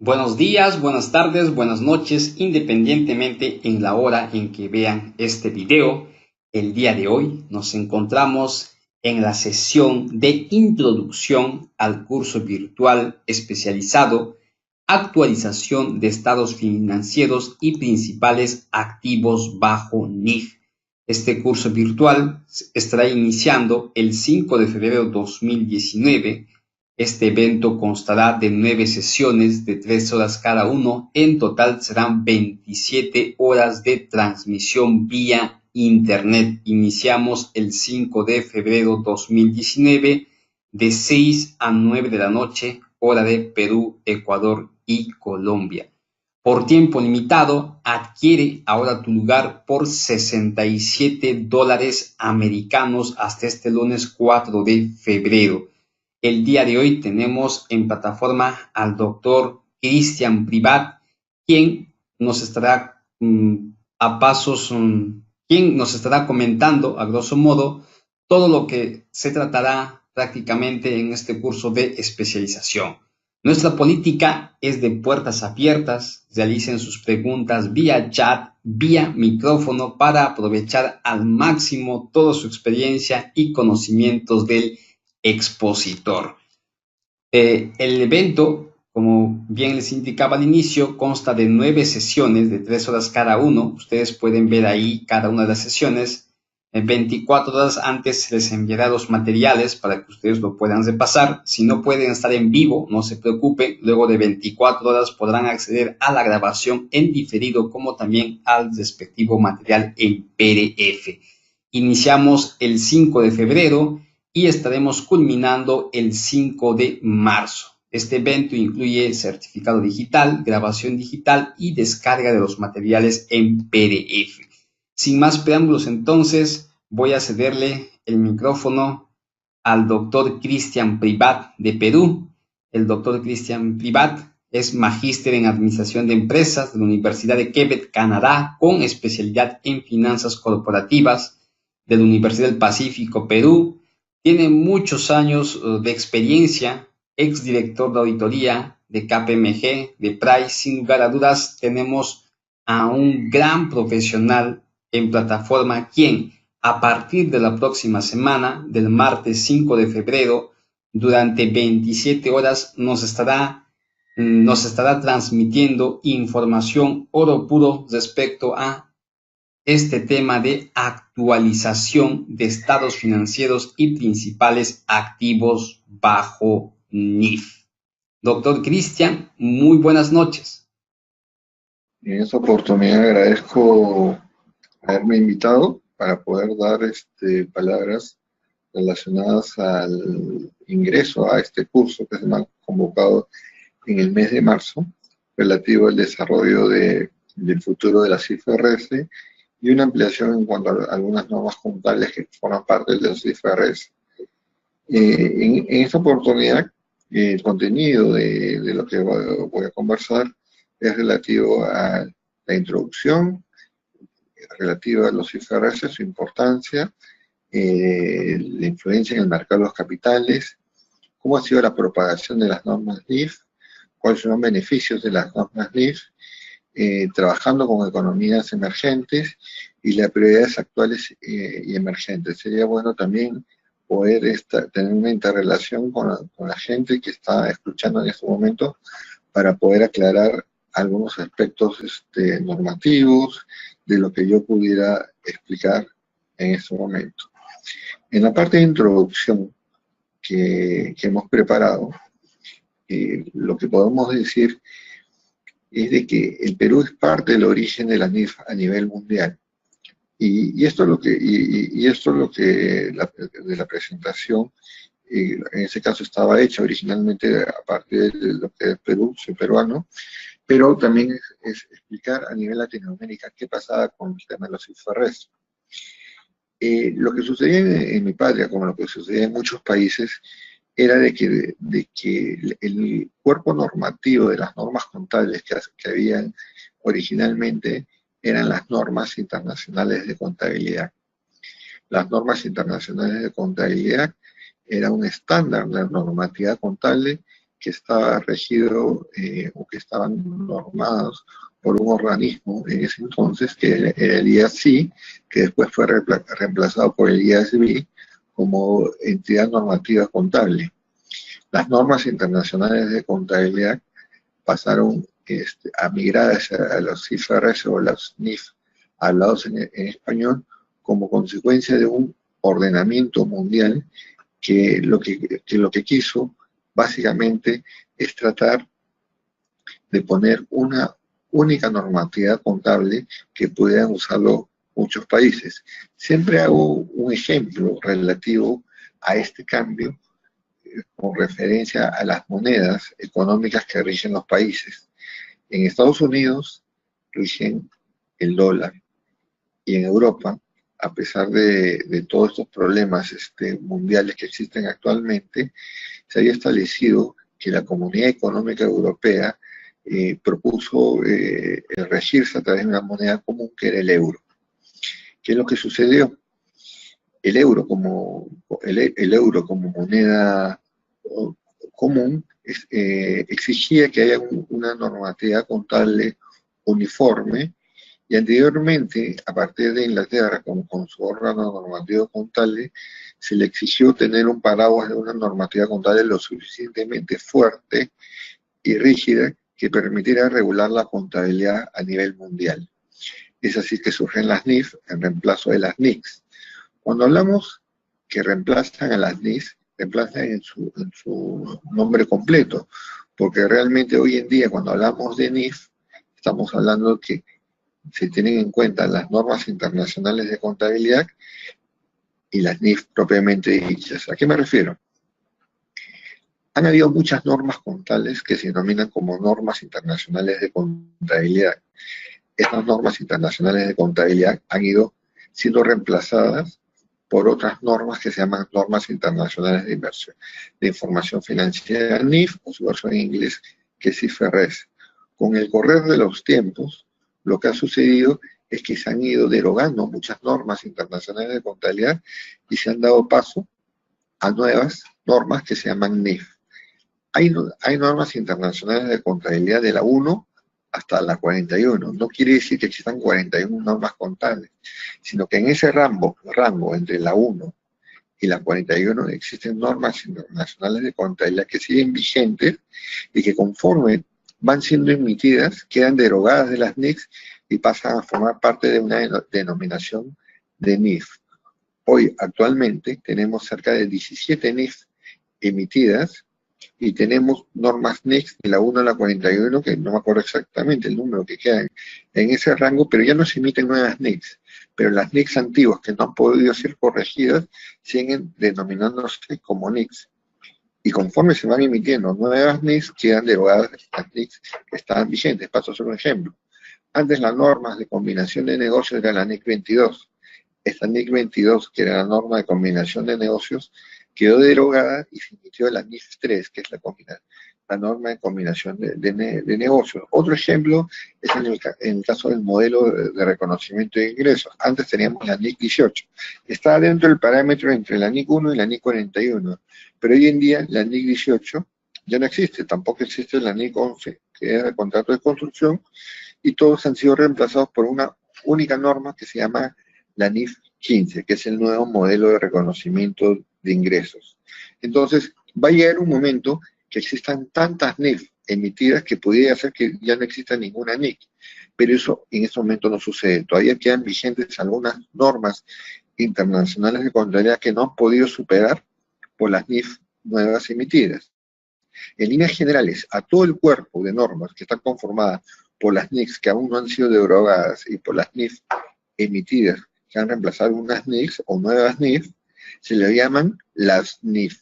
Buenos días, buenas tardes, buenas noches, independientemente en la hora en que vean este video. El día de hoy nos encontramos en la sesión de introducción al curso virtual especializado Actualización de estados financieros y principales activos bajo NIF. Este curso virtual estará iniciando el 5 de febrero de 2019. Este evento constará de 9 sesiones de 3 horas cada uno. En total serán 27 horas de transmisión vía internet. Iniciamos el 5 de febrero 2019 de 6 a 9 de la noche, hora de Perú, Ecuador y Colombia. Por tiempo limitado, adquiere ahora tu lugar por $67 americanos hasta este lunes 4 de febrero. El día de hoy tenemos en plataforma al doctor Cristian Privat, quien nos estará quien nos estará comentando a grosso modo todo lo que se tratará prácticamente en este curso de especialización. Nuestra política es de puertas abiertas. Realicen sus preguntas vía chat, vía micrófono, para aprovechar al máximo toda su experiencia y conocimientos del expositor. El evento, como bien les indicaba al inicio, consta de 9 sesiones de 3 horas cada uno. Ustedes pueden ver ahí cada una de las sesiones. 24 horas antes se les enviará los materiales para que ustedes lo puedan repasar. Si no pueden estar en vivo, no se preocupen. Luego de 24 horas podrán acceder a la grabación en diferido, como también al respectivo material en PDF. Iniciamos el 5 de febrero y estaremos culminando el 5 de marzo. Este evento incluye certificado digital, grabación digital y descarga de los materiales en PDF. Sin más preámbulos, entonces, voy a cederle el micrófono al doctor Cristian Privat de Perú. El doctor Cristian Privat es magíster en Administración de Empresas de la Universidad de Quebec, Canadá, con especialidad en Finanzas Corporativas de la Universidad del Pacífico, Perú. Tiene muchos años de experiencia, exdirector de auditoría de KPMG, de Price. Sin lugar a dudas, tenemos a un gran profesional en plataforma, quien a partir de la próxima semana, del martes 5 de febrero, durante 27 horas nos estará transmitiendo información oro puro respecto a este tema de actualización de estados financieros y principales activos bajo NIF. Doctor Cristian, muy buenas noches. En esta oportunidad agradezco haberme invitado para poder dar palabras relacionadas al ingreso a este curso que se me ha convocado en el mes de marzo, relativo al desarrollo del futuro de las IFRS y una ampliación en cuanto a algunas normas contables que forman parte de los IFRS. En esta oportunidad, el contenido de lo que voy a conversar es relativo a la introducción, relativa a los IFRS, su importancia, la influencia en el mercado de los capitales, cómo ha sido la propagación de las normas NIF, cuáles son los beneficios de las normas NIF, trabajando con economías emergentes y las prioridades actuales y emergentes. Sería bueno también poder tener una interrelación con la gente que está escuchando en este momento para poder aclarar algunos aspectos normativos de lo que yo pudiera explicar en este momento. En la parte de introducción que hemos preparado, lo que podemos decir es de que el Perú es parte del origen de la NIF a nivel mundial. Y esto es lo que, de la presentación, en ese caso estaba hecha originalmente a partir de lo que es Perú, soy peruano, pero también es explicar a nivel Latinoamérica qué pasaba con el tema de los IFRS. Lo que sucedía en mi patria, como lo que sucedía en muchos países, era de que el cuerpo normativo de las normas contables que habían originalmente eran las normas internacionales de contabilidad. Las normas internacionales de contabilidad eran un estándar de normativa contable que estaba regido o que estaban normados por un organismo en ese entonces, que era el IASI, que después fue reemplazado por el IASB como entidad normativa contable. Las normas internacionales de contabilidad pasaron a migrar a los IFRS o los NIF, hablados en español, como consecuencia de un ordenamiento mundial que lo que quiso básicamente es tratar de poner una única normatividad contable que pudieran usarlo muchos países. Siempre hago un ejemplo relativo a este cambio con referencia a las monedas económicas que rigen los países. En Estados Unidos rigen el dólar y en Europa, a pesar de todos estos problemas mundiales que existen actualmente, se había establecido que la Comunidad Económica Europea propuso regirse a través de una moneda común que era el euro. ¿Qué es lo que sucedió? El euro como moneda común exigía que haya una normatividad contable uniforme, y anteriormente, a partir de Inglaterra, con su órgano normativo contable, se le exigió tener un paraguas de una normativa contable lo suficientemente fuerte y rígida que permitiera regular la contabilidad a nivel mundial. Es así que surgen las NIF en reemplazo de las NICs. Cuando hablamos que reemplazan a las NICs, reemplazan en su nombre completo, porque realmente hoy en día cuando hablamos de NIF, estamos hablando que se tienen en cuenta las normas internacionales de contabilidad y las NIF propiamente dichas. ¿A qué me refiero? Han habido muchas normas contables que se denominan como normas internacionales de contabilidad. Estas normas internacionales de contabilidad han ido siendo reemplazadas por otras normas que se llaman normas internacionales de inversión, de información financiera, NIF, o su versión en inglés, que es IFRS. Con el correr de los tiempos, lo que ha sucedido es que se han ido derogando muchas normas internacionales de contabilidad y se han dado paso a nuevas normas que se llaman NIF. Hay normas internacionales de contabilidad de la 1 hasta la 41. No quiere decir que existan 41 normas contables, sino que en ese rango entre la 1 y la 41 existen normas internacionales de contabilidad que siguen vigentes y que conforme van siendo emitidas, quedan derogadas de las NICs y pasan a formar parte de una denominación de NIF. Hoy, actualmente, tenemos cerca de 17 NIF emitidas y tenemos normas NICs de la 1 a la 41, que no me acuerdo exactamente el número que quedan en ese rango, pero ya no se emiten nuevas NICs. Pero las NICs antiguas que no han podido ser corregidas siguen denominándose como NICs. Y conforme se van emitiendo nuevas NICs, quedan derogadas las NICs que estaban vigentes. Paso a hacer un ejemplo. Antes las normas de combinación de negocios era la NIC 22. Esta NIC 22, que era la norma de combinación de negocios, quedó derogada y se emitió la NIF 3, que es la norma de combinación de negocios. Otro ejemplo es en el caso del modelo de reconocimiento de ingresos. Antes teníamos la NIC 18. Estaba dentro del parámetro entre la NIC 1 y la NIC 41, pero hoy en día la NIC 18 ya no existe, tampoco existe la NIC 11, que era el contrato de construcción, y todos han sido reemplazados por una única norma que se llama la NIF 15, que es el nuevo modelo de reconocimiento de ingresos. Entonces, va a llegar un momento que existan tantas NIF emitidas que pudiera ser que ya no exista ninguna NIC, pero eso en este momento no sucede. Todavía quedan vigentes algunas normas internacionales de contabilidad que no han podido superar por las NIF nuevas emitidas. En líneas generales, a todo el cuerpo de normas que están conformadas por las NICs que aún no han sido derogadas y por las NIF emitidas que han reemplazado unas NICs o nuevas NIF, se le llaman las NIF.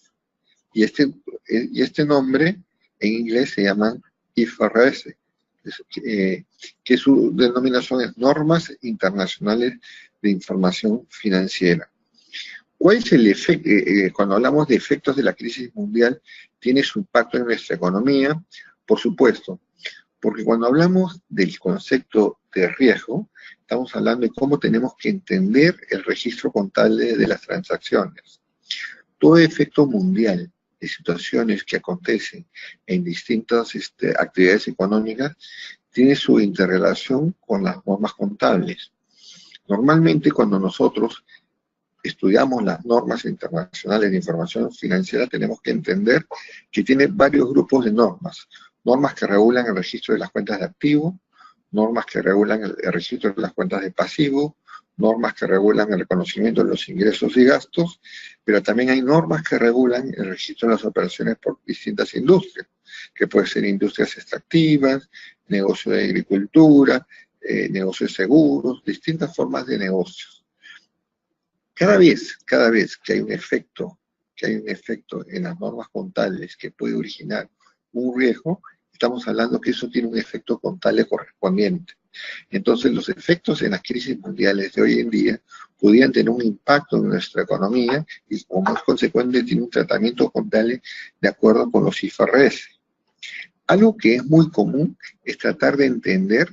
Y este nombre en inglés se llaman IFRS, que su denominación es Normas Internacionales de Información Financiera. ¿Cuál es el efecto? Cuando hablamos de efectos de la crisis mundial, ¿tiene su impacto en nuestra economía? Por supuesto, porque cuando hablamos del concepto de riesgo, estamos hablando de cómo tenemos que entender el registro contable de las transacciones. Todo efecto mundial de situaciones que acontecen en distintas actividades económicas tiene su interrelación con las normas contables. Normalmente cuando nosotros estudiamos las normas internacionales de información financiera, tenemos que entender que tiene varios grupos de normas. Normas que regulan el registro de las cuentas de activo, normas que regulan el registro de las cuentas de pasivo, normas que regulan el reconocimiento de los ingresos y gastos, pero también hay normas que regulan el registro de las operaciones por distintas industrias, que pueden ser industrias extractivas, negocio de agricultura, negocios de seguros, distintas formas de negocios. Cada vez que hay un efecto en las normas contables que puede originar un riesgo, estamos hablando que eso tiene un efecto contable correspondiente. Entonces, los efectos en las crisis mundiales de hoy en día podrían tener un impacto en nuestra economía y, como es consecuente, tiene un tratamiento contable de acuerdo con los IFRS. Algo que es muy común es tratar de entender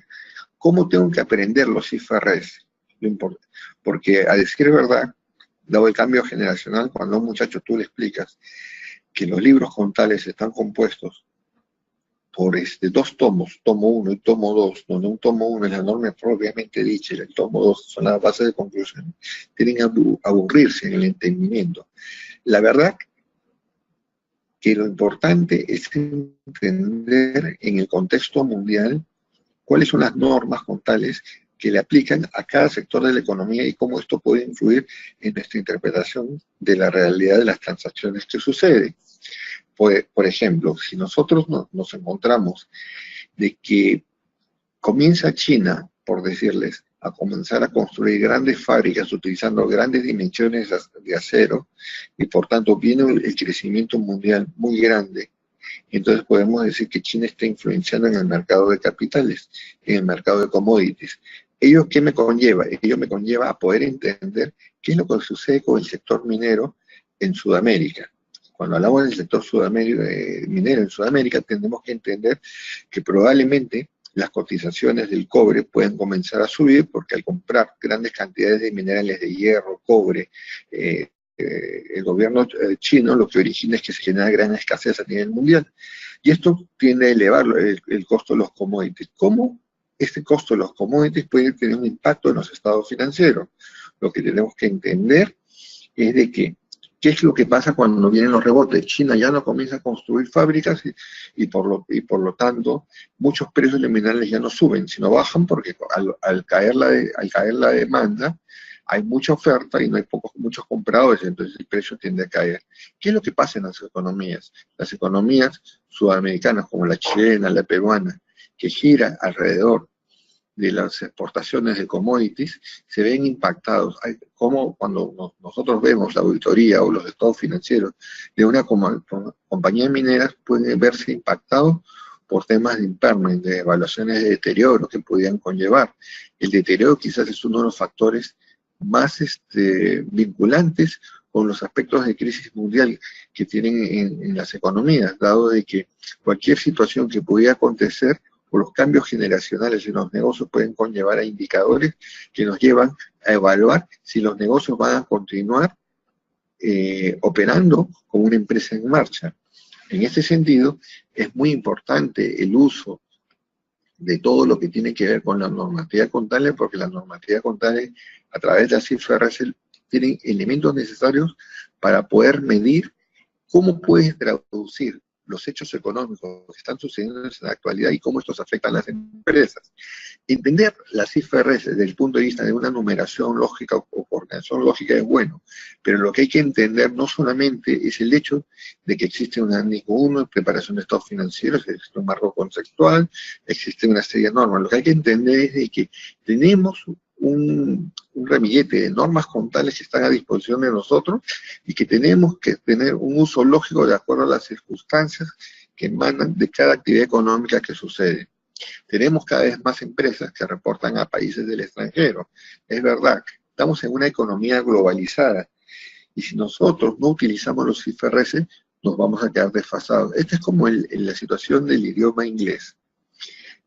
cómo tengo que aprender los IFRS. Porque, a decir verdad, dado el cambio generacional, cuando a un muchacho tú le explicas que los libros contables están compuestos por dos tomos, tomo 1 y tomo 2, donde un tomo 1 es la norma propiamente dicha y el tomo 2 son las bases de conclusión, tienen que aburrirse en el entendimiento. La verdad que lo importante es entender en el contexto mundial cuáles son las normas contables que le aplican a cada sector de la economía y cómo esto puede influir en nuestra interpretación de la realidad de las transacciones que suceden. Por ejemplo, si nosotros nos encontramos de que comienza China, por decirles, a comenzar a construir grandes fábricas utilizando grandes dimensiones de acero y por tanto viene el crecimiento mundial muy grande, entonces podemos decir que China está influenciando en el mercado de capitales, en el mercado de commodities. ¿Ello qué me conlleva? Ello me conlleva a poder entender qué es lo que sucede con el sector minero en Sudamérica. Cuando hablamos del sector minero en Sudamérica, tenemos que entender que probablemente las cotizaciones del cobre pueden comenzar a subir porque al comprar grandes cantidades de minerales de hierro, cobre, el gobierno chino lo que origina es que se genera gran escasez a nivel mundial. Y esto tiende a elevar el costo de los commodities. ¿Cómo este costo de los commodities puede tener un impacto en los estados financieros? Lo que tenemos que entender es de que ¿qué es lo que pasa cuando vienen los rebotes? China ya no comienza a construir fábricas y por lo tanto muchos precios de minerales ya no suben, sino bajan porque al caer la demanda hay mucha oferta y no hay muchos compradores, entonces el precio tiende a caer. ¿Qué es lo que pasa en las economías? Las economías sudamericanas como la chilena, la peruana, que gira alrededor de las exportaciones de commodities, se ven impactados. Como cuando nosotros vemos la auditoría o los estados financieros de una compañía de mineras, pueden verse impactados por temas de impairment, de evaluaciones de deterioro que podían conllevar. El deterioro quizás es uno de los factores más vinculantes con los aspectos de crisis mundial que tienen en las economías, dado de que cualquier situación que pudiera acontecer o los cambios generacionales en los negocios pueden conllevar a indicadores que nos llevan a evaluar si los negocios van a continuar operando como una empresa en marcha. En este sentido, es muy importante el uso de todo lo que tiene que ver con la normatividad contable, porque la normatividad contable, a través de las IFRS, tienen elementos necesarios para poder medir cómo puedes traducir los hechos económicos que están sucediendo en la actualidad y cómo estos afectan a las empresas. Entender las IFRS desde el punto de vista de una numeración lógica o coordinación lógica es bueno, pero lo que hay que entender no solamente es el hecho de que existe un anexo 1 de preparación de estados financieros, existe un marco conceptual, existe una serie de normas. Lo que hay que entender es de que tenemos un ramillete de normas contables que están a disposición de nosotros y que tenemos que tener un uso lógico de acuerdo a las circunstancias que emanan de cada actividad económica que sucede. Tenemos cada vez más empresas que reportan a países del extranjero. Es verdad, estamos en una economía globalizada y si nosotros no utilizamos los IFRS, nos vamos a quedar desfasados. Esta es como la situación del idioma inglés.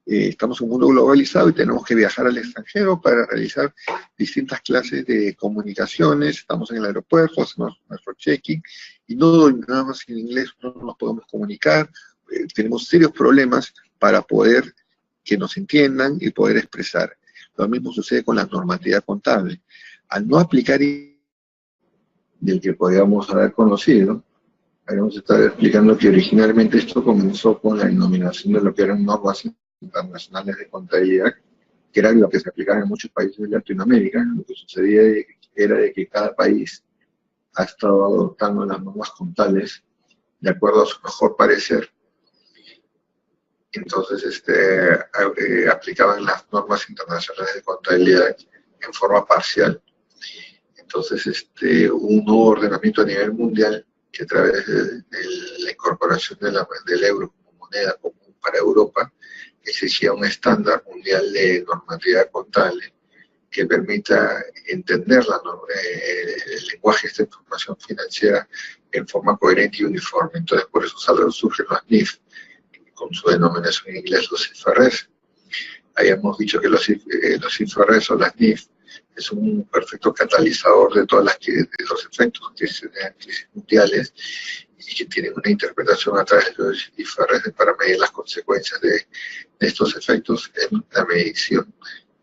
Estamos en un mundo globalizado y tenemos que viajar al extranjero para realizar distintas clases de comunicaciones, estamos en el aeropuerto, hacemos nuestro check-in y no nada más en inglés no nos podemos comunicar, tenemos serios problemas para poder que nos entiendan y poder expresar. Lo mismo sucede con la normatividad contable. Al no aplicar del que podíamos haber conocido, habíamos estado explicando que originalmente esto comenzó con la denominación de lo que eran normas internacionales de contabilidad, que era lo que se aplicaba en muchos países de Latinoamérica. Lo que sucedía era de que cada país ha estado adoptando las normas contables de acuerdo a su mejor parecer. Entonces aplicaban las normas internacionales de contabilidad en forma parcial. Entonces hubo un nuevo ordenamiento a nivel mundial que a través de la incorporación del euro como moneda común para Europa exigía un estándar mundial de normatividad contable que permita entender el lenguaje de esta información financiera en forma coherente y uniforme. Entonces, por eso surgen los NIF, con su denominación en inglés, los IFRS. Habíamos dicho que los IFRS o las NIF es un perfecto catalizador de todos los efectos que se dan en crisis mundiales y que tienen una interpretación a través de los IFRS para medir las consecuencias de estos efectos en la medición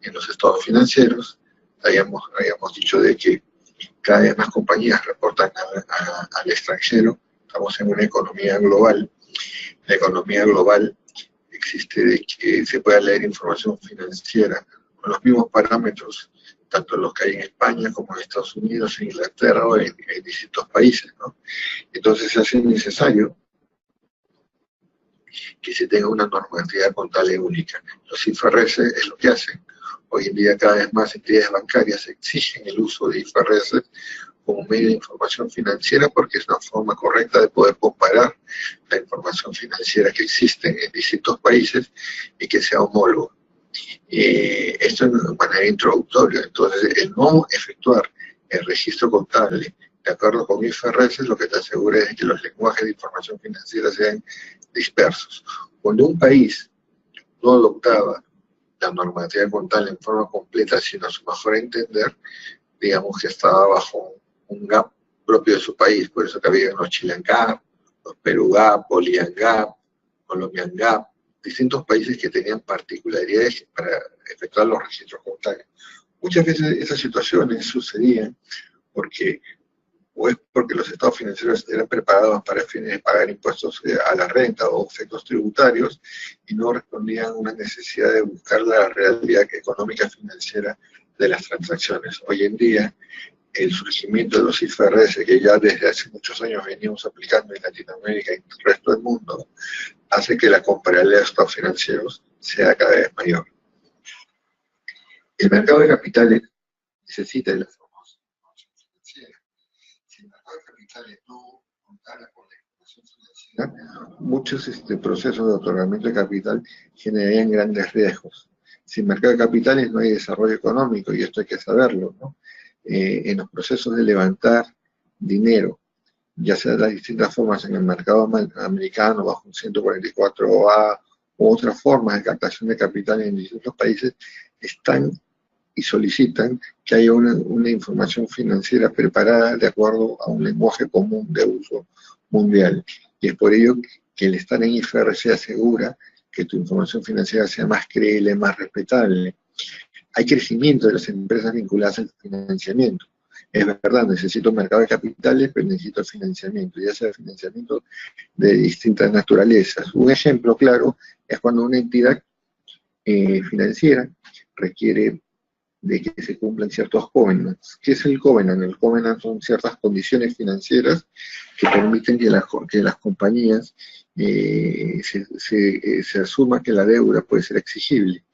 en los estados financieros. Habíamos dicho de que cada vez más compañías reportan al extranjero. Estamos en una economía global. La economía global existe de que se pueda leer información financiera con los mismos parámetros, tanto los que hay en España como en Estados Unidos, en Inglaterra o en distintos países, ¿no? Entonces se hace necesario que se tenga una normatividad contable única. Los IFRS es lo que hacen. Hoy en día cada vez más entidades bancarias exigen el uso de IFRS como medio de información financiera porque es una forma correcta de poder comparar la información financiera que existe en distintos países y que sea homólogo. Esto es de manera introductoria. Entonces, el no efectuar el registro contable de acuerdo con IFRS lo que te asegura es que los lenguajes de información financiera sean dispersos. Cuando un país no adoptaba la normatividad contable en forma completa, sino a su mejor entender, digamos que estaba bajo un gap propio de su país. Por eso que había los Chilean Gap, los Perú Gap, Bolivian Gap, Colombian Gap, distintos países que tenían particularidades para efectuar los registros contables. Muchas veces esas situaciones sucedían porque los estados financieros eran preparados para fines de pagar impuestos a la renta o efectos tributarios y no respondían a una necesidad de buscar la realidad económica financiera de las transacciones. Hoy en día, el surgimiento de los IFRS, que ya desde hace muchos años venimos aplicando en Latinoamérica y en el resto del mundo, hace que la comparabilidad de estados financieros sea cada vez mayor. El mercado de capitales necesita de la formación financiera. Si el mercado de capitales no contara con la información financiera, muchos procesos de otorgamiento de capital generarían grandes riesgos. Sin mercado de capitales no hay desarrollo económico, y esto hay que saberlo, ¿no? En los procesos de levantar dinero, ya sea de las distintas formas en el mercado americano, bajo un 144A, u otras formas de captación de capital en distintos países, están y solicitan que haya una información financiera preparada de acuerdo a un lenguaje común de uso mundial. Y es por ello que el estar en IFRS asegura que tu información financiera sea más creíble, más respetable. Hay crecimiento de las empresas vinculadas al financiamiento. Es verdad, necesito un mercado de capitales, pero necesito financiamiento, ya sea financiamiento de distintas naturalezas. Un ejemplo claro es cuando una entidad financiera requiere de que se cumplan ciertos covenants. ¿Qué es el covenant? El covenant son ciertas condiciones financieras que permiten que las compañías se asuma que la deuda puede ser exigible.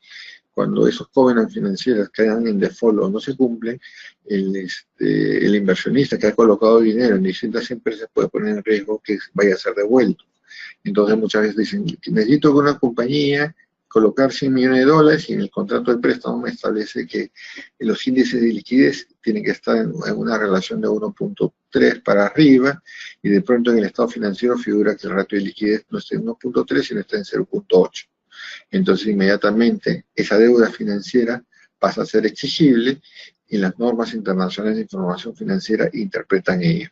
Cuando esos covenants financieros quedan en default o no se cumplen, el inversionista que ha colocado dinero en distintas empresas puede poner en riesgo que vaya a ser devuelto. Entonces muchas veces dicen, necesito que una compañía colocar $100 millones y en el contrato de préstamo me establece que los índices de liquidez tienen que estar en una relación de 1.3 para arriba, y de pronto en el estado financiero figura que el ratio de liquidez no está en 1.3 sino está en 0.8. Entonces inmediatamente esa deuda financiera pasa a ser exigible y las normas internacionales de información financiera interpretan ello.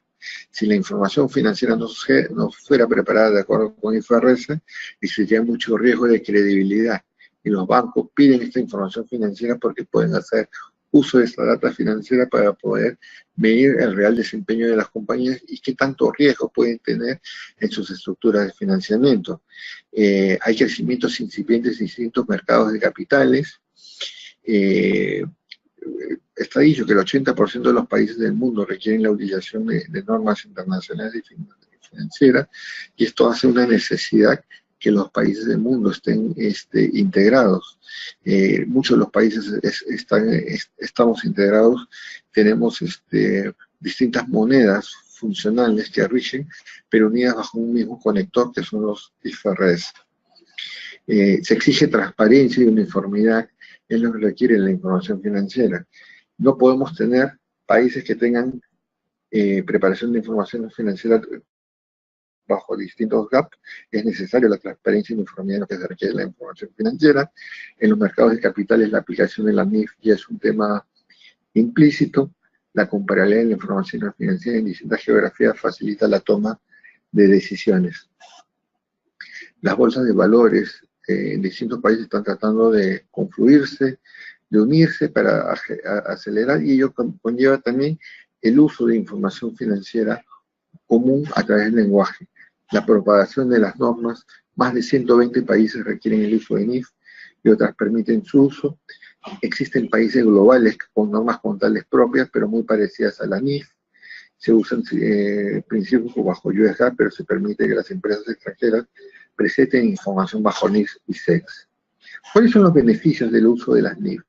Si la información financiera no fuera preparada de acuerdo con IFRS, existiría mucho riesgo de credibilidad. Y los bancos piden esta información financiera porque pueden hacer uso de esta data financiera para poder medir el real desempeño de las compañías y qué tanto riesgo pueden tener en sus estructuras de financiamiento. Hay crecimientos incipientes en distintos mercados de capitales. Está dicho que el 80% de los países del mundo requieren la utilización de normas internacionales financieras, y esto hace una necesidad que los países del mundo estén integrados. Muchos de los países estamos integrados, tenemos distintas monedas funcionales que rigen, pero unidas bajo un mismo conector que son los IFRS. Se exige transparencia y uniformidad en lo que requiere la información financiera. No podemos tener países que tengan preparación de información financiera bajo distintos gaps. Es necesaria la transparencia y uniformidad en lo que se requiere la información financiera. En los mercados de capitales, la aplicación de la NIF ya es un tema implícito. La comparabilidad de la información financiera en distintas geografías facilita la toma de decisiones. Las bolsas de valores en distintos países están tratando de confluirse, de unirse para acelerar, y ello conlleva también el uso de información financiera común a través del lenguaje. La propagación de las normas, más de 120 países requieren el uso de NIF y otras permiten su uso. Existen países globales con normas contables propias, pero muy parecidas a la NIF. Se usan principios bajo US GAAP, pero se permite que las empresas extranjeras presenten información bajo NIF y SEX. ¿Cuáles son los beneficios del uso de las NIF?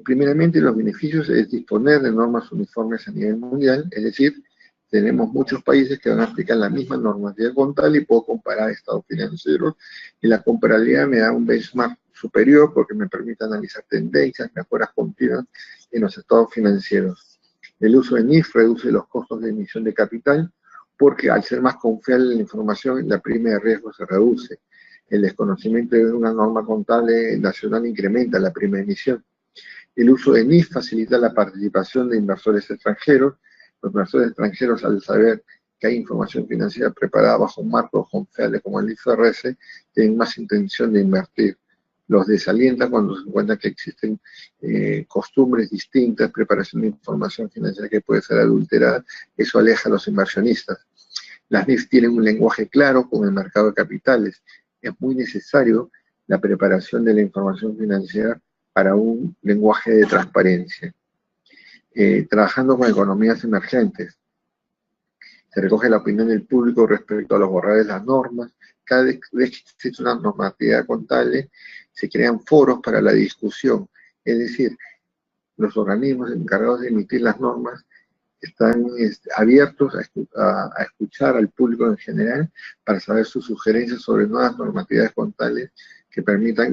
Primeramente, los beneficios es disponer de normas uniformes a nivel mundial, es decir, tenemos muchos países que van a aplicar la misma normativa contable y puedo comparar estados financieros, y la comparabilidad me da un benchmark superior porque me permite analizar tendencias, mejoras continuas en los estados financieros. El uso de NIF reduce los costos de emisión de capital porque al ser más confiable la información, la prima de riesgo se reduce. El desconocimiento de una norma contable nacional incrementa la prima de emisión. El uso de NIF facilita la participación de inversores extranjeros. Los inversores extranjeros, al saber que hay información financiera preparada bajo un marco confiable como el IFRS, tienen más intención de invertir. Los desalienta cuando se encuentra que existen costumbres distintas, preparación de información financiera que puede ser adulterada. Eso aleja a los inversionistas. Las NIF tienen un lenguaje claro con el mercado de capitales. Es muy necesario la preparación de la información financiera para un lenguaje de transparencia. Trabajando con economías emergentes, se recoge la opinión del público respecto a los borradores de las normas. Cada vez que existe una normatividad contable, se crean foros para la discusión. Es decir, los organismos encargados de emitir las normas están abiertos a escuchar al público en general para saber sus sugerencias sobre nuevas normatividades contables que permitan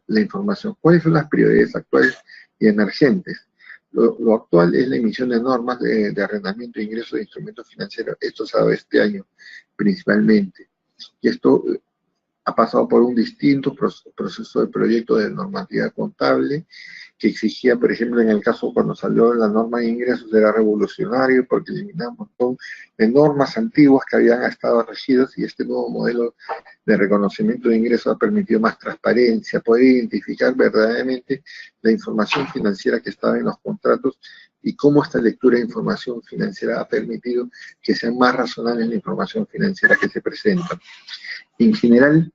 la información. ¿Cuáles son las prioridades actuales y emergentes? Lo actual es la emisión de normas de arrendamiento e ingresos de instrumentos financieros. Esto se ha dado este año principalmente. Y esto ha pasado por un distinto proceso de proyecto de normatividad contable que exigía, por ejemplo, en el caso cuando salió la norma de ingresos, era revolucionario porque eliminaba un montón de normas antiguas que habían estado regidas, y este nuevo modelo de reconocimiento de ingresos ha permitido más transparencia, poder identificar verdaderamente la información financiera que estaba en los contratos y cómo esta lectura de información financiera ha permitido que sean más razonables la información financiera que se presenta. En general,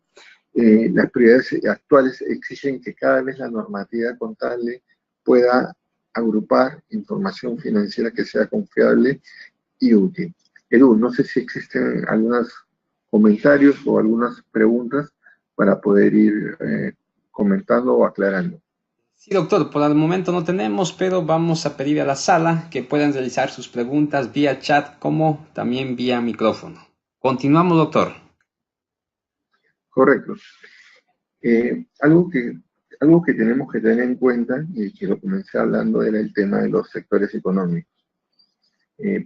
las prioridades actuales exigen que cada vez la normativa contable pueda agrupar información financiera que sea confiable y útil. Edu, no sé si existen algunos comentarios o algunas preguntas para poder ir comentando o aclarando. Sí, doctor, por el momento no tenemos, pero vamos a pedir a la sala que puedan realizar sus preguntas vía chat como también vía micrófono. Continuamos, doctor. Correcto. Algo que tenemos que tener en cuenta, y que lo comencé hablando, era el tema de los sectores económicos.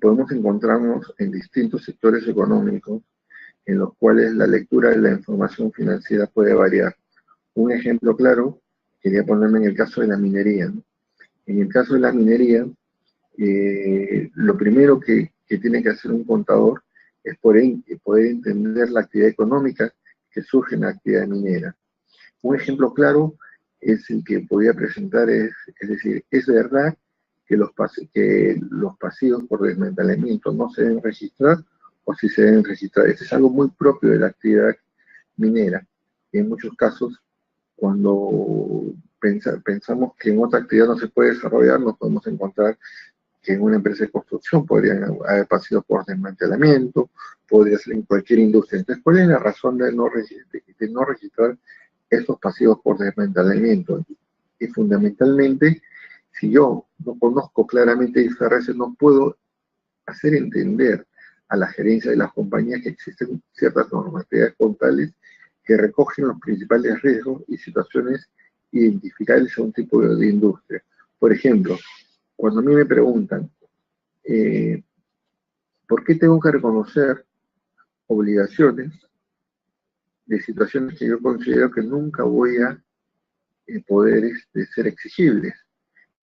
Podemos encontrarnos en distintos sectores económicos en los cuales la lectura de la información financiera puede variar. Un ejemplo claro, quería ponerme en el caso de la minería, ¿no? En el caso de la minería, lo primero que que tiene que hacer un contador es poder entender la actividad económica que surge en la actividad minera. Un ejemplo claro es el que podía presentar, es decir, es verdad que que los pasivos por desmantelamiento no se deben registrar o si se deben registrar. Este es algo muy propio de la actividad minera. Y en muchos casos, cuando pensamos que en otra actividad no se puede desarrollar, nos podemos encontrar que en una empresa de construcción podrían haber pasivos por desmantelamiento, podría ser en cualquier industria. Entonces, ¿cuál es la razón de no registrar esos pasivos por desmantelamiento? Y fundamentalmente, si yo no conozco claramente IFRS, no puedo hacer entender a la gerencia de las compañías que existen ciertas normatividades contables que recogen los principales riesgos y situaciones identificables a un tipo de industria. Por ejemplo, cuando a mí me preguntan, ¿por qué tengo que reconocer obligaciones de situaciones que yo considero que nunca voy a poder ser exigibles?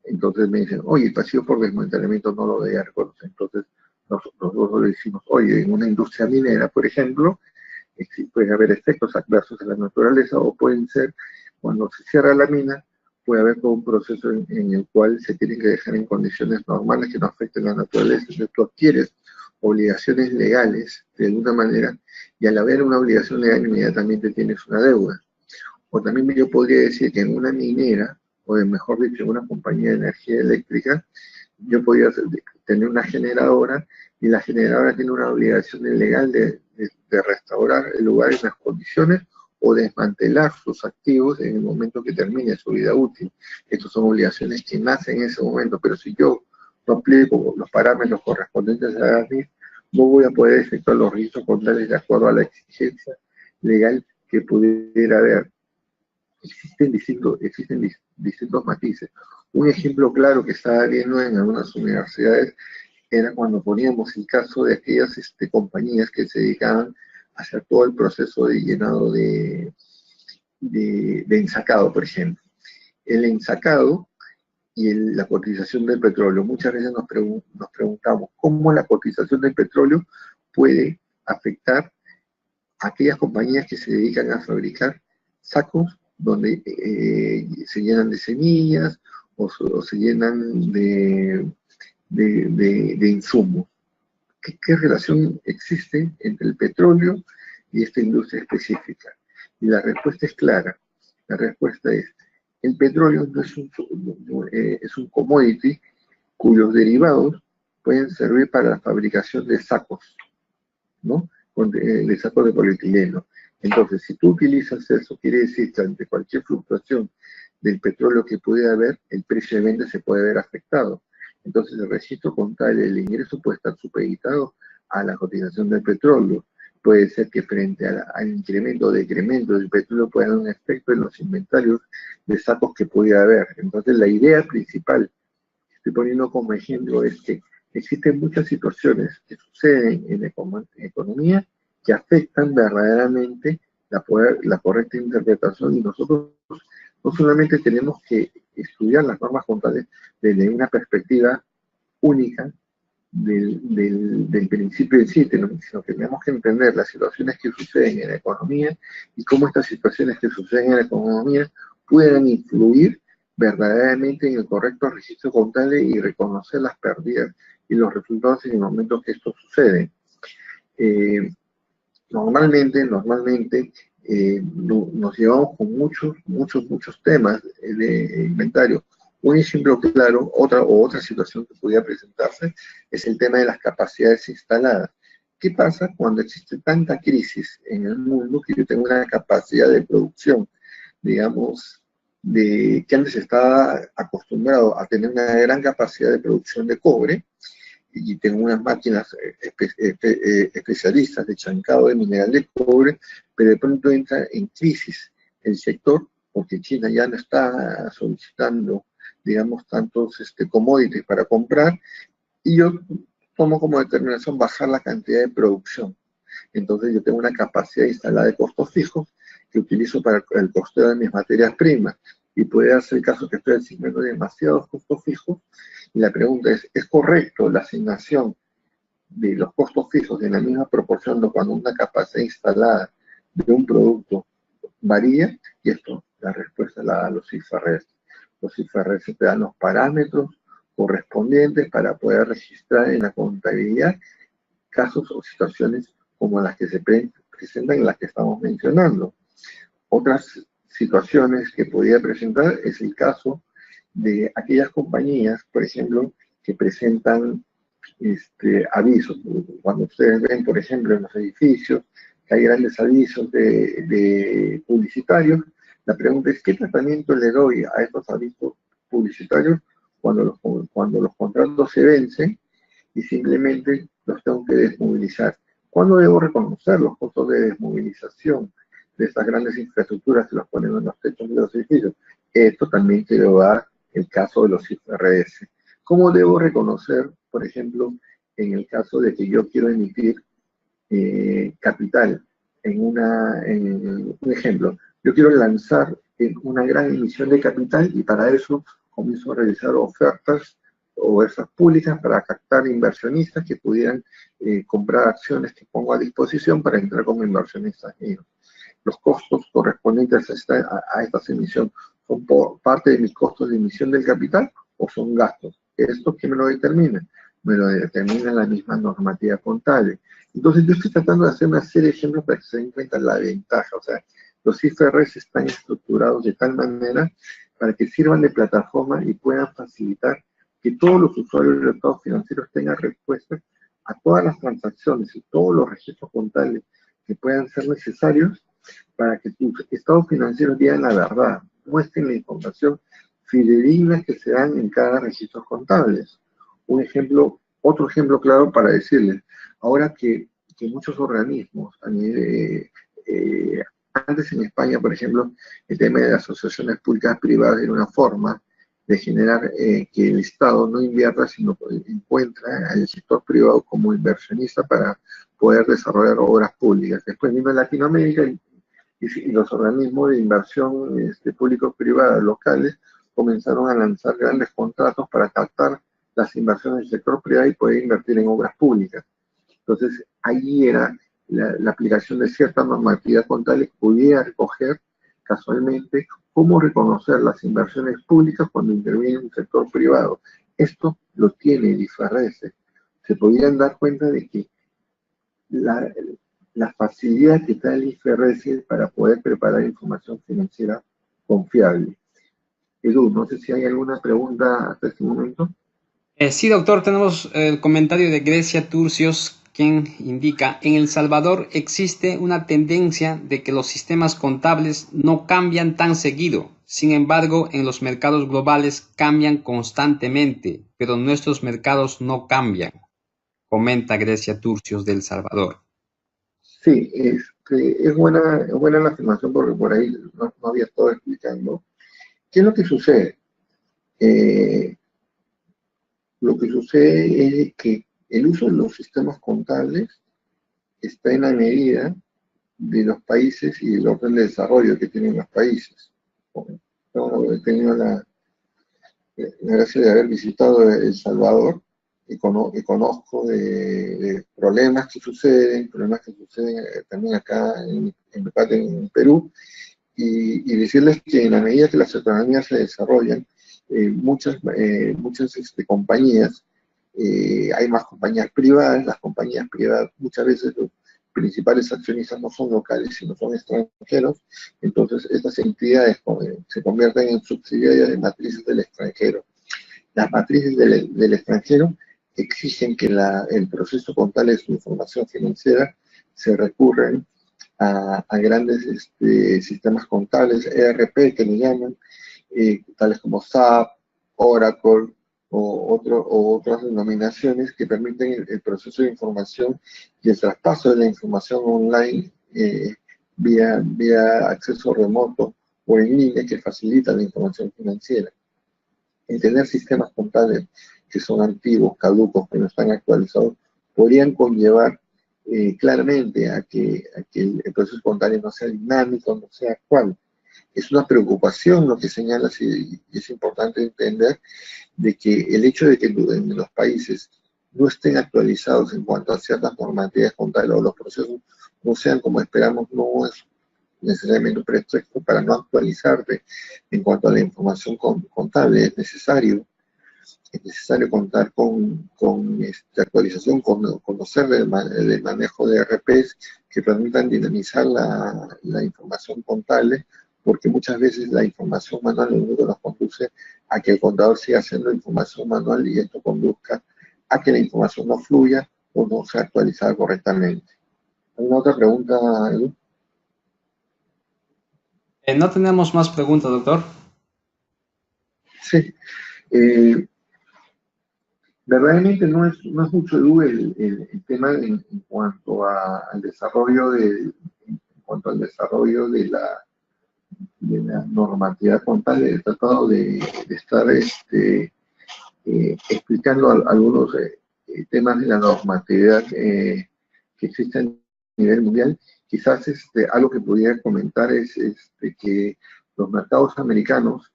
Entonces me dicen, oye, el pasivo por desmantelamiento no lo debería reconocer. Entonces nosotros le decimos, oye, en una industria minera, por ejemplo, pueden haber efectos adversos en la naturaleza o pueden ser, cuando se cierra la mina, puede haber todo un proceso en el cual se tienen que dejar en condiciones normales que no afecten la naturaleza. Entonces tú adquieres obligaciones legales de alguna manera y al haber una obligación legal inmediatamente tienes una deuda. O también yo podría decir que en una minera, o mejor dicho, en una compañía de energía eléctrica, yo podría tener una generadora y la generadora tiene una obligación legal de restaurar el lugar en las condiciones o desmantelar sus activos en el momento que termine su vida útil. Estas son obligaciones que nacen en ese momento, pero si yo no aplico los parámetros correspondientes a la NIF, no voy a poder efectuar los registros contables de acuerdo a la exigencia legal que pudiera haber. Existen distintos matices. Un ejemplo claro que estaba viendo en algunas universidades era cuando poníamos el caso de aquellas compañías que se dedicaban a hacer todo el proceso de llenado de ensacado, por ejemplo. El ensacado y la cotización del petróleo. Muchas veces nos preguntamos cómo la cotización del petróleo puede afectar a aquellas compañías que se dedican a fabricar sacos donde se llenan de semillas o se llenan de insumos. ¿Qué relación existe entre el petróleo y esta industria específica? Y la respuesta es clara. La respuesta es, el petróleo no es un commodity cuyos derivados pueden servir para la fabricación de sacos, ¿no? De sacos de polietileno. Entonces, si tú utilizas eso, quiere decir que ante cualquier fluctuación del petróleo que pudiera haber, el precio de venta se puede ver afectado. Entonces, el registro contable del ingreso puede estar supeditado a la cotización del petróleo. Puede ser que frente al incremento o decremento del petróleo pueda haber un efecto en los inventarios de sacos que pudiera haber. Entonces, la idea principal que estoy poniendo como ejemplo es que existen muchas situaciones que suceden en la economía que afectan verdaderamente la correcta interpretación y nosotros no solamente tenemos que estudiar las normas contables desde una perspectiva única del principio en sí, sino que tenemos que entender las situaciones que suceden en la economía y cómo estas situaciones que suceden en la economía pueden influir verdaderamente en el correcto registro contable y reconocer las pérdidas y los resultados en el momento que esto sucede. Normalmente nos llevamos con muchos temas de inventario. Un ejemplo claro, otra situación que podría presentarse es el tema de las capacidades instaladas. ¿Qué pasa cuando existe tanta crisis en el mundo que yo tengo una capacidad de producción, digamos, que antes estaba acostumbrado a tener una gran capacidad de producción de cobre, y tengo unas máquinas especialistas de chancado de mineral de cobre, pero de pronto entra en crisis el sector, porque China ya no está solicitando, digamos, tantos commodities para comprar, y yo tomo como determinación bajar la cantidad de producción. Entonces yo tengo una capacidad instalada de costos fijos que utilizo para el costeo de mis materias primas, y puede darse el caso que estoy asignando demasiados costos fijos, y la pregunta ¿es correcto la asignación de los costos fijos en la misma proporción de cuando una capacidad instalada de un producto varía, y esto, la respuesta la da los IFRS. Los IFRS te dan los parámetros correspondientes para poder registrar en la contabilidad casos o situaciones como las que se presentan en las que estamos mencionando. Otras situaciones que podría presentar es el caso de aquellas compañías, por ejemplo, que presentan avisos. Cuando ustedes ven, por ejemplo, en los edificios, que hay grandes avisos de publicitarios, la pregunta es, ¿qué tratamiento le doy a estos avisos publicitarios cuando los contratos se vencen y simplemente los tengo que desmovilizar? ¿Cuándo debo reconocer los costos de desmovilización de estas grandes infraestructuras que los ponen en los techos de los edificios? Esto también quiero dar el caso de los IFRS. ¿Cómo debo reconocer, por ejemplo, en el caso de que yo quiero emitir capital en un ejemplo? Yo quiero lanzar una gran emisión de capital y para eso comienzo a realizar ofertas o esas públicas para captar inversionistas que pudieran comprar acciones que pongo a disposición para entrar como inversionistas míos. Los costos correspondientes a esta emisión son por parte de mis costos de emisión del capital o son gastos. ¿Esto quién me lo determina? Me lo determina la misma normativa contable. Entonces yo estoy tratando de hacer una serie de ejemplos para que se den cuenta la ventaja. O sea, los IFRS están estructurados de tal manera para que sirvan de plataforma y puedan facilitar que todos los usuarios de estados financieros tengan respuesta a todas las transacciones y todos los registros contables que puedan ser necesarios para que tus estados financieros digan la verdad, muestren la información fidedigna que se dan en cada registro contable. Otro ejemplo claro para decirles, ahora que muchos organismos, antes en España, por ejemplo, el tema de las asociaciones públicas privadas era una forma de generar que el Estado no invierta, sino que encuentra al sector privado como inversionista para poder desarrollar obras públicas. Después vino Latinoamérica y los organismos de inversión públicos-privadas locales comenzaron a lanzar grandes contratos para captar las inversiones del sector privado y poder invertir en obras públicas. Entonces, ahí era la aplicación de cierta normatividad contable que pudiera recoger casualmente cómo reconocer las inversiones públicas cuando interviene un sector privado. Esto lo tiene el IFRS. Se podrían dar cuenta de que la facilidad que da el IFRS para poder preparar información financiera confiable. Edu, no sé si hay alguna pregunta hasta este momento. Sí, doctor, tenemos el comentario de Grecia Turcios, quien indica, en El Salvador existe una tendencia de que los sistemas contables no cambian tan seguido. Sin embargo, en los mercados globales cambian constantemente, pero nuestros mercados no cambian, comenta Grecia Turcios de El Salvador. Sí, es buena la afirmación porque por ahí no había estado explicando. ¿Qué es lo que sucede? Lo que sucede es que el uso de los sistemas contables está en la medida de los países y del orden de desarrollo que tienen los países. Yo he tenido la gracia de haber visitado El Salvador y conozco de problemas que suceden también acá en Perú, y decirles que en la medida que las economías se desarrollan, muchas compañías, hay más compañías privadas. Las compañías privadas muchas veces los principales accionistas no son locales, sino son extranjeros. Entonces estas entidades se convierten en subsidiarias de matrices del extranjero. Las matrices del extranjero exigen que el proceso contable de su información financiera se recurren a grandes sistemas contables, ERP que le llaman, tales como SAP, Oracle o otras denominaciones que permiten el proceso de información y el traspaso de la información online vía acceso remoto o en línea, que facilita la información financiera. El tener sistemas contables que son antiguos, caducos, que no están actualizados, podrían conllevar claramente a que el proceso contable no sea dinámico, no sea actual. Es una preocupación lo que señalas, y es importante entender de que el hecho de que en los países no estén actualizados en cuanto a ciertas normativas contables o los procesos no sean como esperamos, no es necesariamente un pretexto para no actualizarte en cuanto a la información contable. Es necesario contar con actualización, conocer el manejo de RPs que permitan dinamizar la información contable, porque muchas veces la información manual lo único que nos conduce a que el contador siga haciendo información manual y esto conduzca a que la información no fluya o no sea actualizada correctamente. ¿Alguna otra pregunta, Edu? No tenemos más preguntas, doctor. Sí. Eh, Verdaderamente no es mucho, Edu, el tema en cuanto al desarrollo de la normatividad contable. He tratado de estar explicando algunos temas de la normatividad que existen a nivel mundial. Quizás algo que pudiera comentar es que los mercados americanos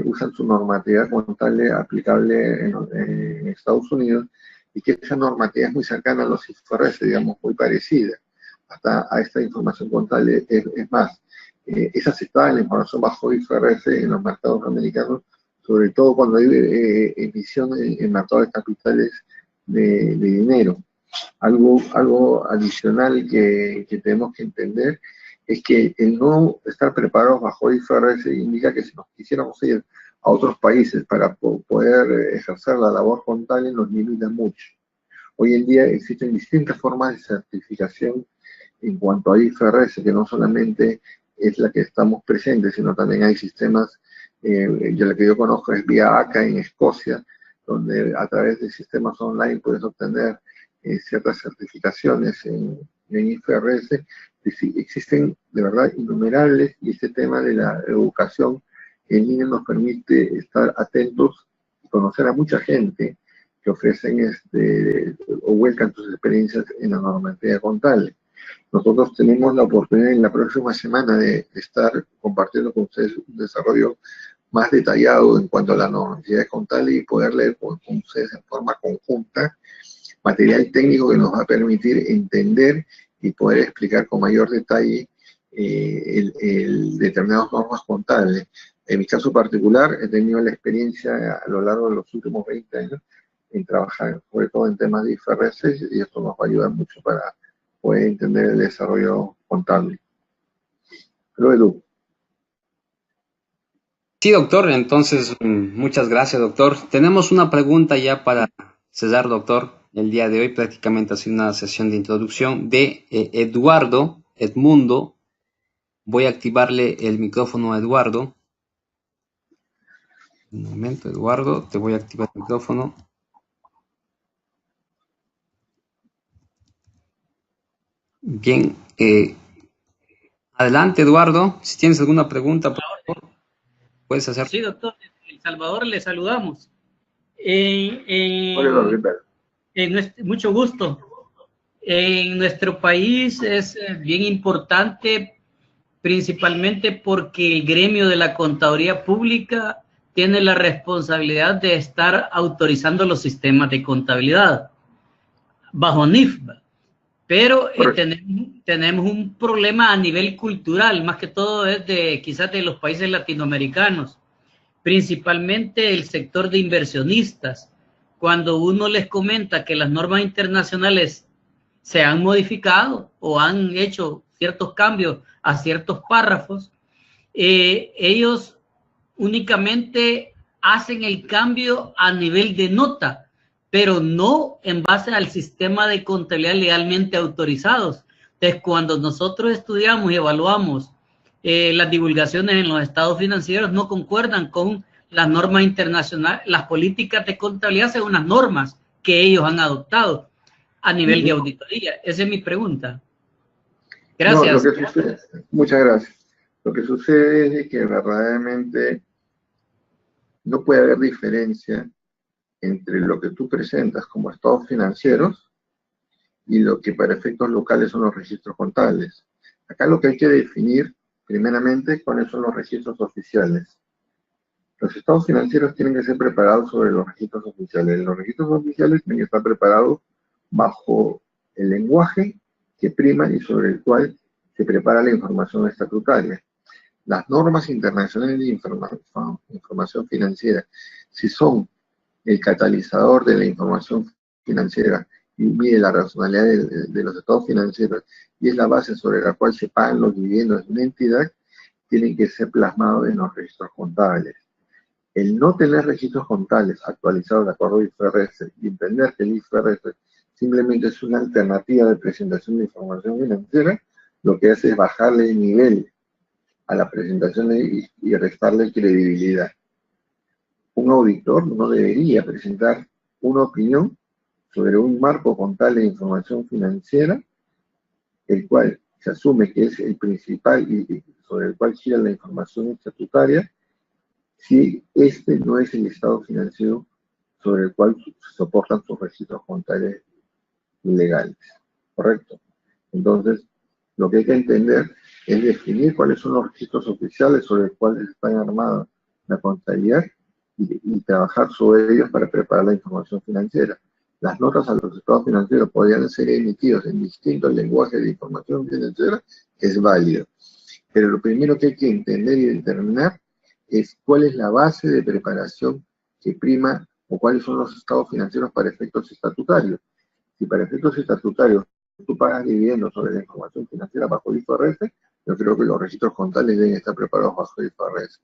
usan su normatividad contable aplicable en Estados Unidos y que esa normatividad es muy cercana a los IFRS, digamos, muy parecida hasta a esta información contable. Es más, es aceptada la información bajo IFRS en los mercados americanos, sobre todo cuando hay emisión en mercados de capitales de dinero. Algo adicional que tenemos que entender es que el no estar preparados bajo IFRS indica que si nos quisiéramos ir a otros países para poder ejercer la labor contable nos limita mucho. Hoy en día existen distintas formas de certificación en cuanto a IFRS, que no solamente es la que estamos presentes, sino también hay sistemas, la que yo conozco es vía ACA en Escocia, donde a través de sistemas online puedes obtener ciertas certificaciones en IFRS. Existen de verdad innumerables, y este tema de la educación en línea nos permite estar atentos y conocer a mucha gente que ofrecen o vuelcan sus experiencias en la normatividad contable. Nosotros tenemos la oportunidad en la próxima semana de estar compartiendo con ustedes un desarrollo más detallado en cuanto a la normatividad contable y poder leer con ustedes en forma conjunta material técnico que nos va a permitir entender y poder explicar con mayor detalle determinadas normas contables. En mi caso particular, he tenido la experiencia a lo largo de los últimos 20 años en trabajar, sobre todo en temas de IFRS, y esto nos va a ayudar mucho para poder entender el desarrollo contable. Pero Edu. Sí, doctor, entonces muchas gracias, doctor. Tenemos una pregunta ya para César, doctor. El día de hoy prácticamente ha sido una sesión de introducción de Eduardo Edmundo. Voy a activarle el micrófono a Eduardo. Un momento, Eduardo, te voy a activar el micrófono. Bien, adelante, Eduardo. Si tienes alguna pregunta, por favor, puedes hacer. Sí, doctor, en El Salvador le saludamos. Mucho gusto. En nuestro país es bien importante, principalmente porque el gremio de la contaduría pública tiene la responsabilidad de estar autorizando los sistemas de contabilidad bajo NIFBA. Pero tenemos un problema a nivel cultural, más que todo es quizás de los países latinoamericanos, principalmente el sector de inversionistas. Cuando uno les comenta que las normas internacionales se han modificado o han hecho ciertos cambios a ciertos párrafos, ellos únicamente hacen el cambio a nivel de nota, pero no en base al sistema de contabilidad legalmente autorizados. Entonces, cuando nosotros estudiamos y evaluamos las divulgaciones en los estados financieros, no concuerdan con las normas internacionales, las políticas de contabilidad según las normas que ellos han adoptado a nivel de auditoría. Esa es mi pregunta. Gracias. No, muchas gracias. Lo que sucede es que verdaderamente no puede haber diferencia entre lo que tú presentas como estados financieros y lo que para efectos locales son los registros contables. Acá lo que hay que definir, primeramente, cuáles son los registros oficiales. Los estados financieros tienen que ser preparados sobre los registros oficiales. Los registros oficiales tienen que estar preparados bajo el lenguaje que prima y sobre el cual se prepara la información estatutaria. Las normas internacionales de información financiera, si son el catalizador de la información financiera y mide la razonabilidad de los estados financieros y es la base sobre la cual se pagan los dividendos de una entidad, tienen que ser plasmados en los registros contables. El no tener registros contables actualizados de acuerdo al IFRS y entender que el IFRS simplemente es una alternativa de presentación de información financiera, lo que hace es bajarle el nivel a la presentación y restarle credibilidad. Un auditor no debería presentar una opinión sobre un marco contable de información financiera, el cual se asume que es el principal y sobre el cual gira la información estatutaria, si este no es el estado financiero sobre el cual se soportan sus registros contables legales. ¿Correcto? Entonces, lo que hay que entender es definir cuáles son los registros oficiales sobre los cuales está armada la contabilidad y trabajar sobre ellos para preparar la información financiera. Las notas a los estados financieros podrían ser emitidos en distintos lenguajes de información financiera, es válido. Pero lo primero que hay que entender y determinar es cuál es la base de preparación que prima o cuáles son los estados financieros para efectos estatutarios. Si para efectos estatutarios tú pagas dividendos sobre la información financiera bajo el IFRS, yo creo que los registros contables deben estar preparados bajo el IFRS.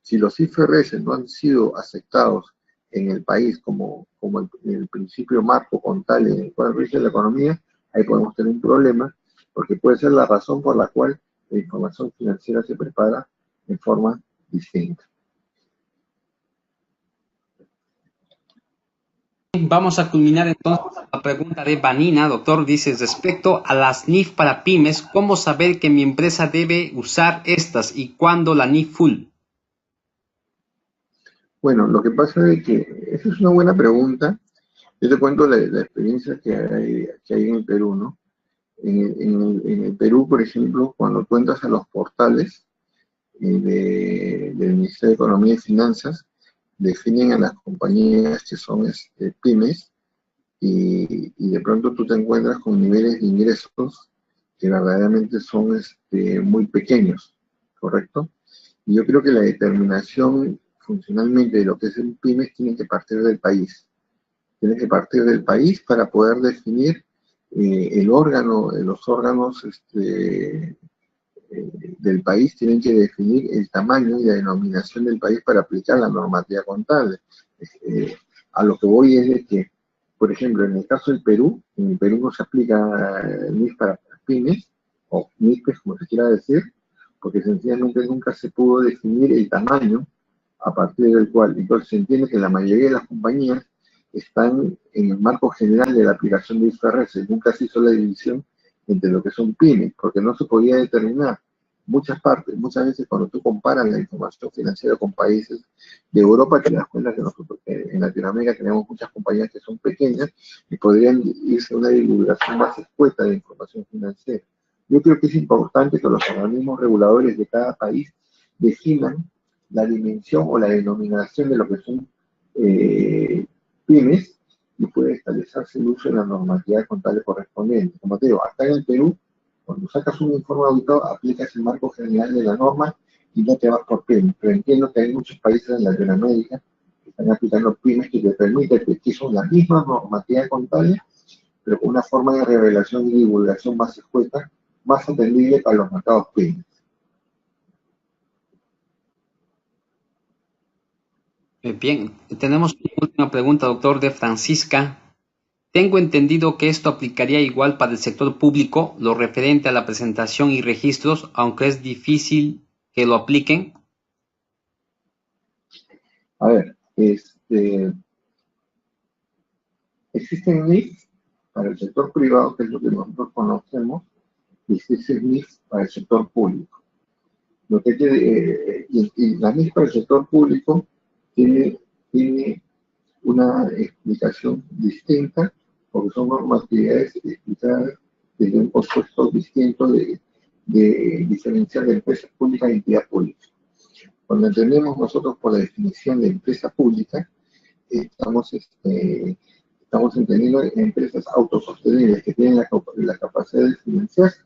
Si los IFRS no han sido aceptados en el país como el principio marco contable en el cual rige la economía, ahí podemos tener un problema, porque puede ser la razón por la cual la información financiera se prepara de forma distinta. Vamos a culminar entonces la pregunta de Vanina, doctor. Dice, respecto a las NIF para pymes, ¿cómo saber que mi empresa debe usar estas y cuándo la NIF full? Bueno, lo que pasa es que esa es una buena pregunta. Yo te cuento la experiencia que hay en el Perú, ¿no? En el Perú, por ejemplo, cuando tú entras a los portales del Ministerio de Economía y Finanzas, definen a las compañías que son pymes y de pronto tú te encuentras con niveles de ingresos que verdaderamente son muy pequeños, ¿correcto? Y yo creo que la determinación funcionalmente de lo que es un pymes tiene que partir del país. Tiene que partir del país para poder definir los órganos del país tienen que definir el tamaño y la denominación del país para aplicar la normativa contable. A lo que voy es de que, por ejemplo, en el caso del Perú, en el Perú no se aplica NIF para pymes, o MIPES, como se quiera decir, porque sencillamente nunca se pudo definir el tamaño a partir del cual. Entonces se entiende que la mayoría de las compañías están en el marco general de la aplicación de IFRS. Nunca se hizo la división entre lo que son pymes, porque no se podía determinar muchas veces cuando tú comparas la información financiera con países de Europa, te das cuenta que nosotros en Latinoamérica tenemos muchas compañías que son pequeñas y podrían irse a una divulgación más escueta de información financiera. Yo creo que es importante que los organismos reguladores de cada país definan la dimensión o la denominación de lo que son pymes y puede establecerse el uso de la normatividad contable correspondiente. Como te digo, acá en el Perú, cuando sacas un informe auditado, aplicas el marco general de la norma y no te vas por pymes. Pero entiendo que hay muchos países en Latinoamérica que están aplicando pymes que te permiten que son las mismas normativas contables, pero con una forma de revelación y divulgación más escueta, más atendible para los mercados pymes. Bien, tenemos una última pregunta, doctor, de Francisca. Tengo entendido que esto aplicaría igual para el sector público, lo referente a la presentación y registros, aunque es difícil que lo apliquen. A ver, existen NIF para el sector privado, que es lo que nosotros conocemos, y existen NIF para el sector público. Lo que y la NIF para el sector público tiene una explicación distinta, porque son normatividades explicadas desde un concepto distinto de diferenciar de empresas públicas y entidad pública. Cuando entendemos nosotros por la definición de empresa pública, estamos entendiendo empresas autosostenibles que tienen la capacidad de financiarse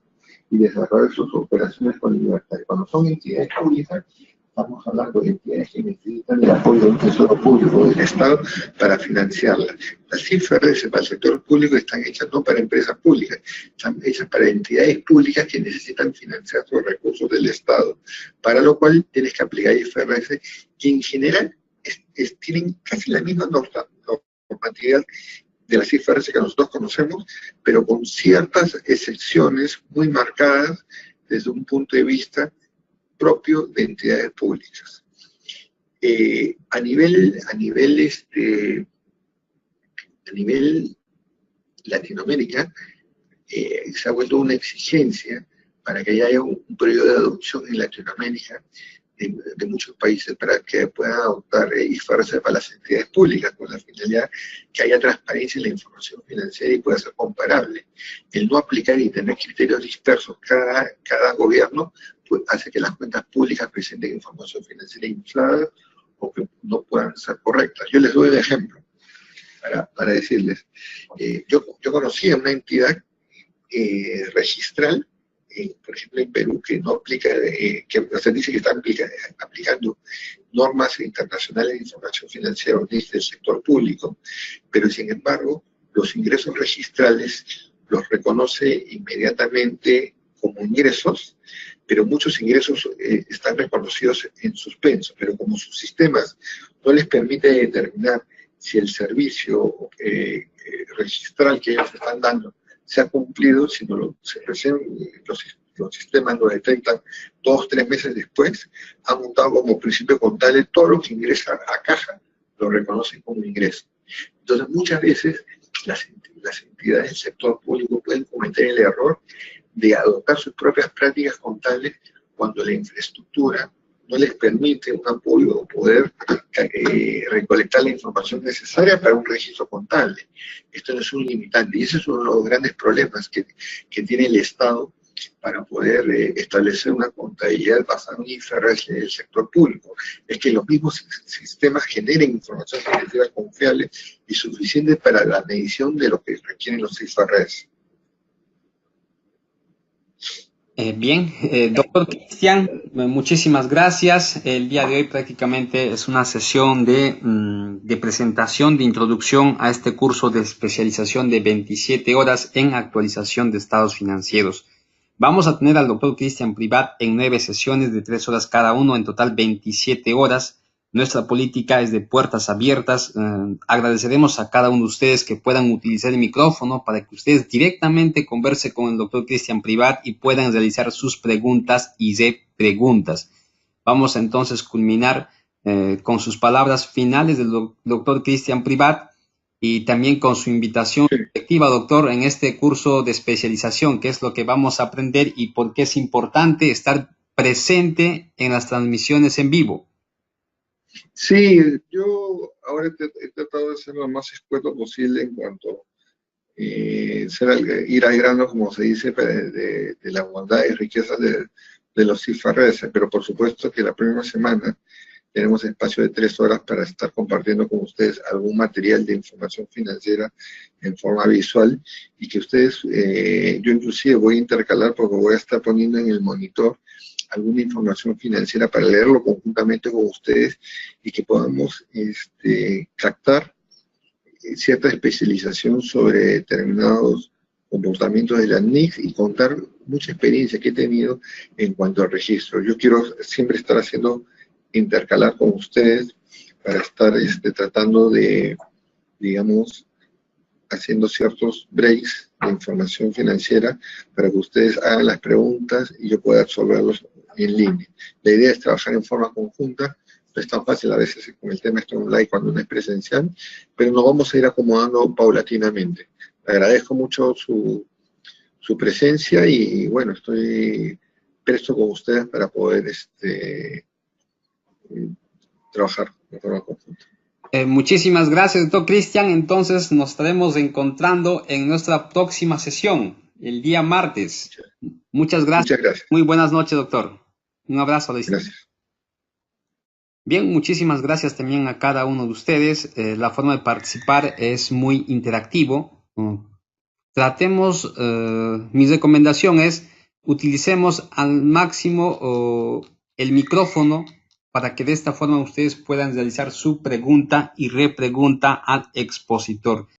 y desarrollar sus operaciones con libertad. Cuando son entidades públicas, estamos hablando de entidades que necesitan el apoyo del Tesoro Público, del Estado, para financiarlas. Las IFRS para el sector público están hechas no para empresas públicas, están hechas para entidades públicas que necesitan financiar sus recursos del Estado, para lo cual tienes que aplicar IFRS, que en general tienen casi la misma normatividad de las IFRS que nosotros conocemos, pero con ciertas excepciones muy marcadas desde un punto de vista propio de entidades públicas. A nivel Latinoamérica, se ha vuelto una exigencia para que haya un periodo de adopción en Latinoamérica de muchos países para que puedan adoptar IFRS para las entidades públicas, con la finalidad que haya transparencia en la información financiera y pueda ser comparable. El no aplicar y tener criterios dispersos cada gobierno pues, hace que las cuentas públicas presenten información financiera inflada o que no puedan ser correctas. Yo les doy un ejemplo para decirles. Yo conocí a una entidad registral, por ejemplo en Perú, que no aplica, se dice que está aplicando normas internacionales de información financiera del sector público, pero sin embargo los ingresos registrales los reconoce inmediatamente como ingresos, pero muchos ingresos están reconocidos en suspenso, pero como sus sistemas no les permite determinar si el servicio registral que ellos están dando se ha cumplido, sino los sistemas lo detectan 2 o 3 meses después, han montado como principio contable todo lo que ingresa a caja, lo reconocen como ingreso. Entonces muchas veces las entidades del sector público pueden cometer el error de adoptar sus propias prácticas contables cuando la infraestructura no les permite un apoyo o poder recolectar la información necesaria para un registro contable. Esto no es un limitante y ese es uno de los grandes problemas que tiene el Estado para poder establecer una contabilidad basada en IFRS del sector público. Es que los mismos sistemas generen información financiera confiable y suficiente para la medición de lo que requieren los IFRS. Bien, doctor Cristian, muchísimas gracias. El día de hoy prácticamente es una sesión de presentación, de introducción a este curso de especialización de 27 horas en actualización de estados financieros. Vamos a tener al doctor Cristian Privat en 9 sesiones de 3 horas cada uno, en total 27 horas. Nuestra política es de puertas abiertas. Agradeceremos a cada uno de ustedes que puedan utilizar el micrófono para que ustedes directamente conversen con el doctor Cristian Privat y puedan realizar sus preguntas y preguntas. Vamos a entonces culminar con sus palabras finales del doctor Cristian Privat y también con su invitación efectiva, doctor, en este curso de especialización, qué es lo que vamos a aprender y por qué es importante estar presente en las transmisiones en vivo. Sí, yo ahora he tratado de ser lo más escueto posible en cuanto a ir al grano, como se dice, de la bondad y riqueza de los IFRS, pero por supuesto que la próxima semana tenemos espacio de 3 horas para estar compartiendo con ustedes algún material de información financiera en forma visual y que ustedes, yo inclusive voy a intercalar porque voy a estar poniendo en el monitor alguna información financiera para leerlo conjuntamente con ustedes y que podamos captar cierta especialización sobre determinados comportamientos de la NIC y contar mucha experiencia que he tenido en cuanto al registro. Yo quiero siempre estar haciendo intercalar con ustedes para estar tratando de, digamos, haciendo ciertos breaks de información financiera para que ustedes hagan las preguntas y yo pueda resolverlos en línea. La idea es trabajar en forma conjunta, no es tan fácil a veces con el tema online cuando no es presencial, pero nos vamos a ir acomodando paulatinamente. Le agradezco mucho su presencia y bueno, estoy presto con ustedes para poder trabajar de forma conjunta. Muchísimas gracias, doctor Cristian. Entonces nos estaremos encontrando en nuestra próxima sesión, el día martes. Muchas gracias. Muchas gracias. Muy buenas noches, doctor. Un abrazo a la distancia. Gracias. Bien, muchísimas gracias también a cada uno de ustedes. La forma de participar es muy interactivo. Tratemos, mi recomendación es, utilicemos al máximo el micrófono para que de esta forma ustedes puedan realizar su pregunta y repregunta al expositor.